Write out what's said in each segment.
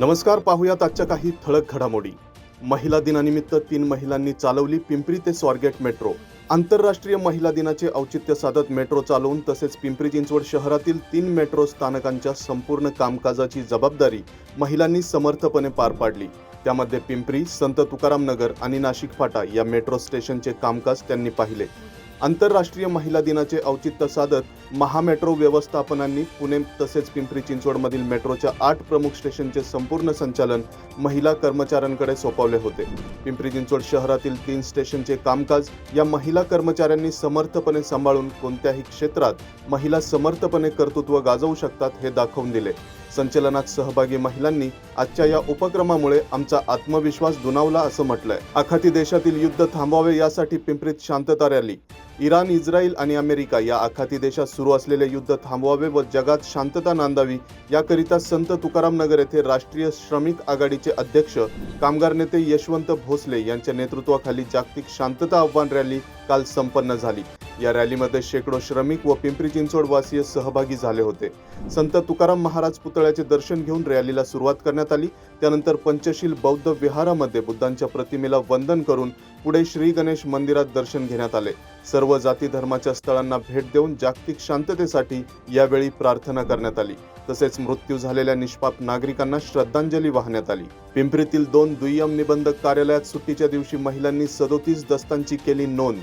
नमस्कार, पाहूयात आजच्या काही ठळक घडामोडी। महिला दिनानिमित्त 3 महिलांनी चालवली पिंपरी ते स्वारगेट मेट्रो। आंतरराष्ट्रीय महिला दिनाचे औचित्य साधत मेट्रो चालवून तसेच पिंपरी चिंचवड शहरातील 3 मेट्रो स्थानकांच्या संपूर्ण कामकाजाची जबाबदारी महिलांनी समर्थपणे पार पाडली। त्यामध्ये पिंपरी, संत तुकाराम नगर आणि नाशिक फाटा या मेट्रो स्टेशनचे कामकाज त्यांनी पाहिले। आंतरराष्ट्रीय महिला दिनाचे औचित्य साधत महामेट्रो व्यवस्थापनांनी पुणे तसेच पिंपरी चिंचवडमधील मेट्रोच्या 8 प्रमुख स्टेशनचे संपूर्ण संचालन महिला कर्मचाऱ्यांकडे सोपवले होते। पिंपरी चिंचवड शहरातील 3 स्टेशनचे कामकाज या महिला कर्मचाऱ्यांनी समर्थपणे सांभाळून कोणत्याही क्षेत्रात महिला समर्थपणे कर्तृत्व गाजवू शकतात हे दाखवून दिले। संचलनात सहभागी महिलांनी आजच्या या उपक्रमामुळे आमचा आत्मविश्वास दुणावला असं म्हटलंय। आखाती देशातील युद्ध थांबवावे यासाठी पिंपरीत शांतता रॅली। इराण, इस्रायल आणि अमेरिका या आखाती देशात सुरू असलेले युद्ध थांबवावे व जगात शांतता नांदावी याकरिता संत तुकाराम नगर येथे राष्ट्रीय श्रमिक आघाडीचे अध्यक्ष कामगार नेते यशवंत भोसले यांच्या नेतृत्वाखाली जागतिक शांतता आव्हान रॅली काल संपन्न झाली। या रॅलीमध्ये शेकडो श्रमिक व पिंपरी चिंचवड वासीय सहभागी झाले होते। संत तुकाराम महाराज पुतळ्याचे दर्शन घेऊन रॅलीला सुरुवात करण्यात आली। त्यानंतर पंचशील बौद्ध विहारामध्ये बुद्धांच्या प्रतिमेला वंदन करून पुढे श्री गणेश मंदिरात दर्शन घेण्यात आले। सर्व जाती धर्माच्या स्थळांना भेट देऊन जागतिक शांततेसाठी यावेळी प्रार्थना करण्यात आली। तसेच मृत्यू झालेल्या निष्पाप नागरिकांना श्रद्धांजली वाहण्यात आली। पिंपरीतील 2 दुय्यम निबंधक कार्यालयात सुट्टीच्या दिवशी महिलांनी 37 दस्तांची केली नोंद।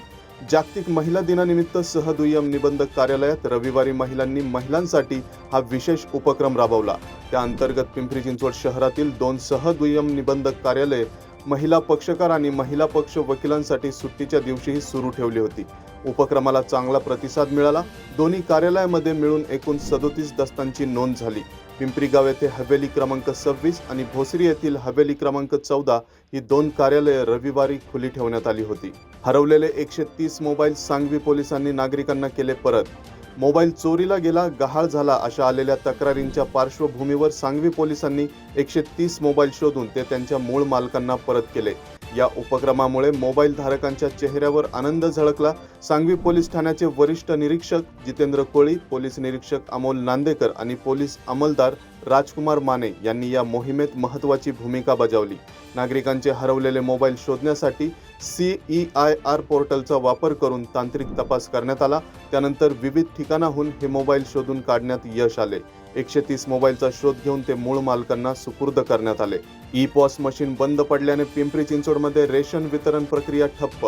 जागतिक महिला दिनानिमित्त सहदुय्यम निबंधक कार्यालयात रविवारी महिलांनी महिलांसाठी हा विशेष उपक्रम राबवला। त्या अंतर्गत पिंपरी चिंचवड शहरातील 2 सहदुय्यम निबंधक कार्यालये महिला पक्षकार आणि महिला पक्ष वकिलांसाठी सुट्टीच्या दिवशीही सुरू ठेवली होती। उपक्रमाला चांगला प्रतिसाद मिळाला। दोन्ही कार्यालयामध्ये मिळून एकूण 37 दस्तांची नोंद झाली। पिंपरी गाव येथे हवेली क्रमांक 26 आणि भोसरी येथील हवेली क्रमांक 14 ही 2 कार्यालये रविवारी खुली ठेवण्यात आली होती। हरवलेले 130 मोबाईल सांगवी पोलिसांनी नागरिकांना केले परत। मोबाईल चोरीला गेला, गहाळ झाला अशा आलेल्या तक्रारींच्या पार्श्वभूमीवर सांगवी पोलिसांनी 130 मोबाईल शोधून ते त्यांच्या मूळ मालकांना परत केले। या उपक्रमामुळे मोबाईल धारकांच्या चेहऱ्यावर आनंद झळकला। सांगवी पोलीस ठाण्याचे वरिष्ठ निरीक्षक जितेंद्र कोळी, पोलीस निरीक्षक अमोल नांदेकर आणि पोलीस अंमलदार राजकुमार माने यांनी या मोहिमेत महत्त्वाची भूमिका बजावली। नागरिकांचे हरवलेले मोबाईल शोधण्यासाठी CEIR पोर्टलचा वापर करून तांत्रिक तपास करण्यात आला। त्यानंतर विविध ठिकाणाहून हे मोबाईल शोधून काढण्यात यश आले। 130 मोबाईलचा शोध घेऊन ते मूळ मालकांना सुपूर्द करण्यात आले। ई-पॉस मशीन बंद पडल्याने पिंपरी चिंचवडमध्ये रेशन वितरण प्रक्रिया ठप्प।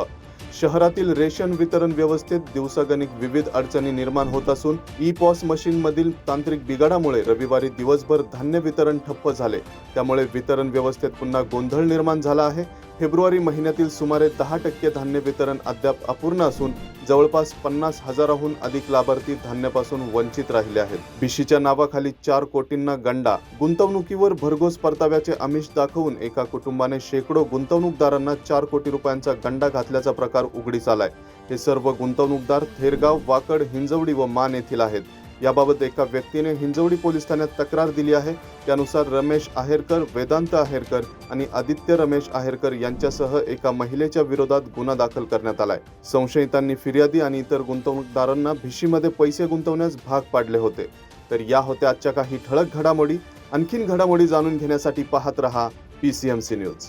शहरातील रेशन वितरण व्यवस्थेत दिवसागणिक विविध अडचणी निर्माण होत असून ई-पॉस मशीनमधील तांत्रिक बिघाडामुळे रविवारी दिवसभर धान्य वितरण ठप्प झाले। त्यामुळे वितरण व्यवस्थेत पुन्हा गोंधळ निर्माण झाला आहे। फेब्रुवारी महिन्यातील सुमारे 10% धान्य वितरण अद्याप अपूर्ण असून जवळपास 50,000हून अधिक लाभार्थी धान्यापासून वंचित राहिले आहेत। बिशीच्या नावाखाली 4 कोटींना गंडा। गुंतवणुकीवर भरघोस परताव्याचे आमिष दाखवून एका कुटुंबाने शेकडो गुंतवणूकदारांना 4 कोटी रुपयांचा गंडा घातल्याचा प्रकार उघडीस आलाय। हे सर्व गुंतवणूकदार थेरगाव, वाकड, हिंजवडी व मान येथील आहेत। याबाबत एका व्यक्तीने हिंजवडी पोलीस ठाण्यात तक्रार दिली आहे। त्यानुसार रमेश आहेरकर, वेदांत आहेरकर आणि आदित्य रमेश आहेरकर यांच्यासह एका महिलेच्या विरोधात गुन्हा दाखल करण्यात आलाय। संशयितांनी फिर्यादी आणि इतर गुंतवणूकदारांना भिशीमध्ये पैसे गुंतवण्यास भाग पाडले होते। तर या होत्या आजच्या काही ठळक घडामोडी। आणखीन घडामोडी जाणून घेण्यासाठी पाहत रहा PCMC न्यूज।